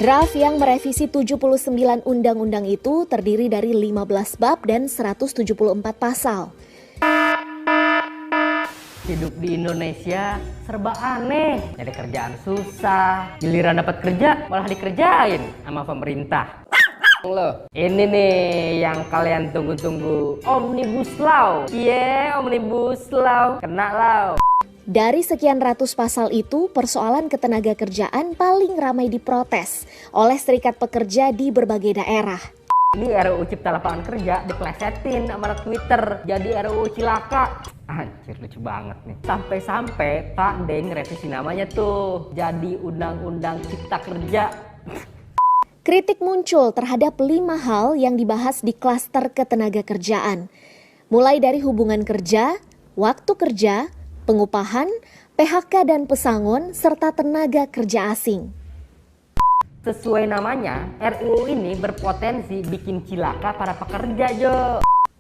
Draft yang merevisi 79 undang-undang itu terdiri dari 15 bab dan 174 pasal. Hidup di Indonesia serba aneh, jadi kerjaan susah, giliran dapat kerja malah dikerjain sama pemerintah. Loh, ini nih yang kalian tunggu-tunggu, Omnibus Law. Omnibus Law, kena law. Dari sekian ratus pasal itu, persoalan ketenaga kerjaan paling ramai diprotes oleh serikat pekerja di berbagai daerah. Ini RUU Cipta Lapangan Kerja diplesetin sama Twitter jadi RUU Cilaka. Anjir, lucu banget nih. Sampai-sampai Pak Deng revisi namanya tuh jadi Undang-Undang Cipta Kerja. Kritik muncul terhadap 5 hal yang dibahas di klaster ketenaga kerjaan. Mulai dari hubungan kerja, waktu kerja, pengupahan, PHK dan pesangon, serta tenaga kerja asing. Sesuai namanya, RUU ini berpotensi bikin cilaka para pekerja, Jo.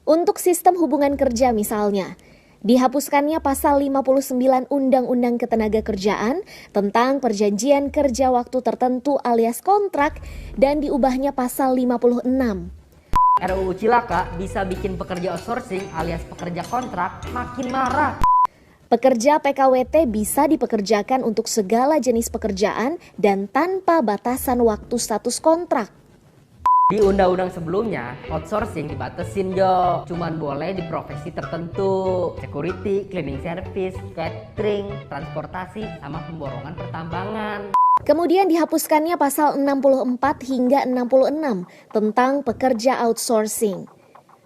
Untuk sistem hubungan kerja misalnya, dihapuskannya pasal 59 Undang-Undang Ketenagakerjaan tentang perjanjian kerja waktu tertentu alias kontrak dan diubahnya pasal 56. RUU Cilaka bisa bikin pekerja outsourcing alias pekerja kontrak makin marah. Pekerja PKWT bisa dipekerjakan untuk segala jenis pekerjaan dan tanpa batasan waktu status kontrak. Di undang-undang sebelumnya, outsourcing dibatasin, Jo. Cuman boleh di profesi tertentu. Security, cleaning service, catering, transportasi, sama pemborongan pertambangan. Kemudian dihapuskannya pasal 64 hingga 66 tentang pekerja outsourcing.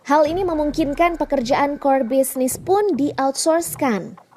Hal ini memungkinkan pekerjaan core business pun di-outsourcekan.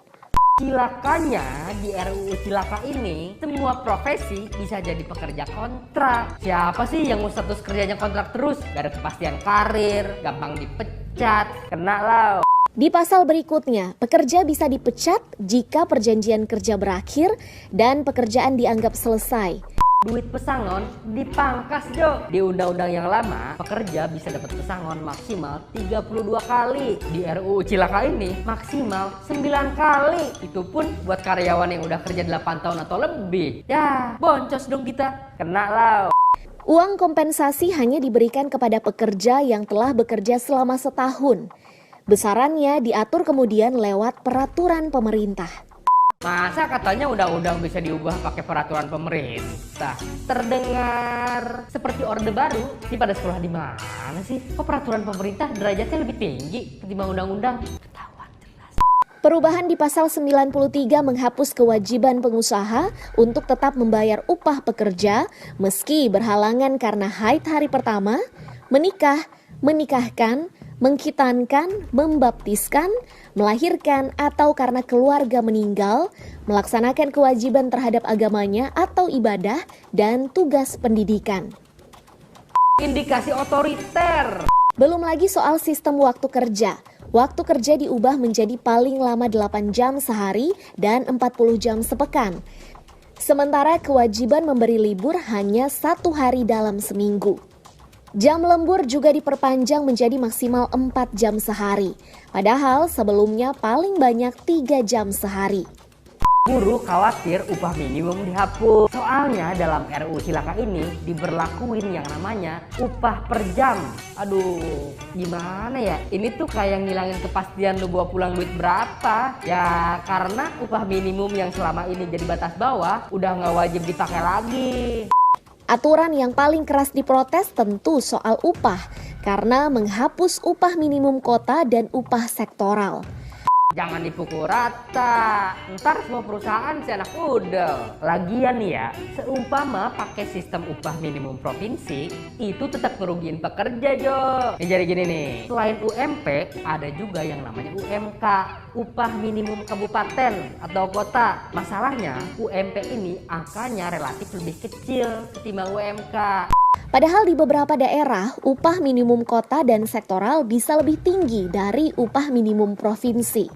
Cilakanya di RUU Cilaka ini, semua profesi bisa jadi pekerja kontrak. Siapa sih yang mau status kerjanya kontrak terus? Gak ada kepastian karir, gampang dipecat, kena lau. Di pasal berikutnya, pekerja bisa dipecat jika perjanjian kerja berakhir dan pekerjaan dianggap selesai. Duit pesangon dipangkas, Jo. Di undang-undang yang lama, pekerja bisa dapat pesangon maksimal 32 kali. Di RUU Cilaka ini maksimal 9 kali. Itu pun buat karyawan yang udah kerja 8 tahun atau lebih. Ya, boncos dong kita. Kena lau. Uang kompensasi hanya diberikan kepada pekerja yang telah bekerja selama setahun. Besarannya diatur kemudian lewat peraturan pemerintah. Masa katanya undang-undang bisa diubah pakai peraturan pemerintah? Terdengar seperti orde baru. Ini pada sekolah di mana sih? Kok peraturan pemerintah derajatnya lebih tinggi ketimbang undang-undang? Ketahuan jelas. Perubahan di pasal 93 menghapus kewajiban pengusaha untuk tetap membayar upah pekerja meski berhalangan karena haid hari pertama, menikah, menikahkan, mengkhitankan, membaptiskan, melahirkan atau karena keluarga meninggal, melaksanakan kewajiban terhadap agamanya atau ibadah, dan tugas pendidikan. Indikasi otoriter. Belum lagi soal sistem waktu kerja. Waktu kerja diubah menjadi paling lama 8 jam sehari dan 40 jam sepekan. Sementara kewajiban memberi libur hanya 1 hari dalam seminggu. Jam lembur juga diperpanjang menjadi maksimal 4 jam sehari. Padahal sebelumnya paling banyak 3 jam sehari. Buruh khawatir upah minimum dihapus. Soalnya dalam RUU Cilaka ini diberlakuin yang namanya upah per jam. Aduh, gimana ya? Ini tuh kayak ngilangin kepastian lu bawa pulang duit berapa. Ya karena upah minimum yang selama ini jadi batas bawah udah nggak wajib dipakai lagi. Aturan yang paling keras diprotes tentu soal upah karena menghapus upah minimum kota dan upah sektoral. Jangan dipukul rata, ntar semua perusahaan si anak udel. Lagian nih ya, seumpama pakai sistem upah minimum provinsi, itu tetap ngerugiin pekerja, Jo. Jadi gini nih, selain UMP, ada juga yang namanya UMK, upah minimum kabupaten atau kota. Masalahnya, UMP ini angkanya relatif lebih kecil ketimbang UMK. Padahal di beberapa daerah, upah minimum kota dan sektoral bisa lebih tinggi dari upah minimum provinsi.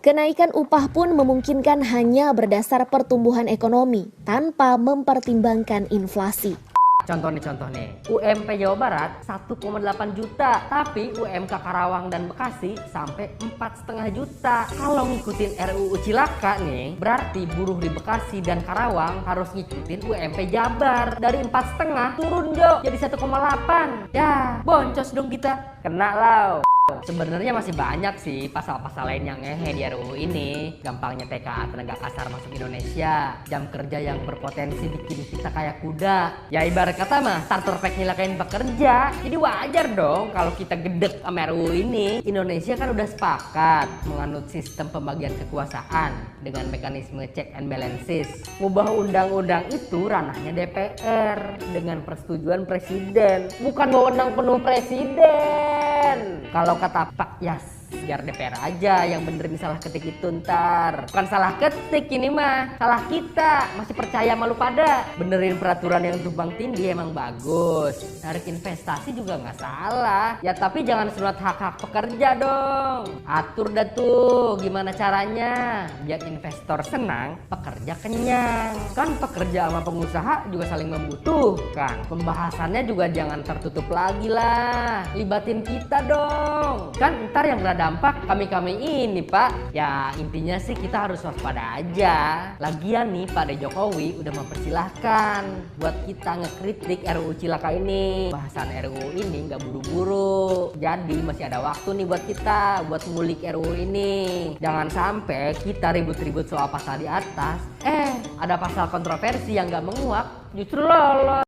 Kenaikan upah pun memungkinkan hanya berdasar pertumbuhan ekonomi tanpa mempertimbangkan inflasi. Contoh nih, UMP Jawa Barat 1,8 juta, tapi UMK Karawang dan Bekasi sampai 4,5 juta. Kalau ngikutin RUU Cilaka nih, berarti buruh di Bekasi dan Karawang harus ngikutin UMP Jabar. Dari 4,5 turun Jo jadi 1,8. Ya, boncos dong kita. Kena lau. Sebenarnya masih banyak sih pasal-pasal lain yang ngehe di RUU ini. Gampangnya TKA tenaga kasar masuk Indonesia, jam kerja yang berpotensi bikin kita kayak kuda. Ya ibarat kata mah starter pack nyelakain pekerja. Jadi wajar dong kalau kita gedek sama RUU ini. Indonesia kan udah sepakat menganut sistem pembagian kekuasaan dengan mekanisme check and balances. Ngubah undang-undang itu ranahnya DPR dengan persetujuan presiden, bukan wewenang penuh presiden. Kalau kata Pak Yas, biar DPR aja yang benerin salah ketik itu ntar. Bukan salah ketik ini mah, salah kita. Masih percaya malu pada. Benerin peraturan yang tumpang tindih emang bagus. Narik investasi juga nggak salah. Ya tapi jangan sunat hak-hak pekerja dong. Atur dah tuh gimana caranya biar investor senang, pekerja kenyang. Kan pekerja sama pengusaha juga saling membutuhkan. Pembahasannya juga jangan tertutup lagi lah. Libatin kita dong. Kan ntar yang kena dampak kami ini Pak. Ya intinya sih kita harus waspada aja. Lagian nih Pak De Jokowi udah mempersilahkan buat kita ngekritik RUU Cilaka ini. Bahasan RUU ini nggak buru-buru. Jadi masih ada waktu nih buat kita buat ngulik RUU ini. Jangan sampai kita ribut-ribut soal pasal di atas. Ada pasal kontroversi yang nggak menguap justru lolos.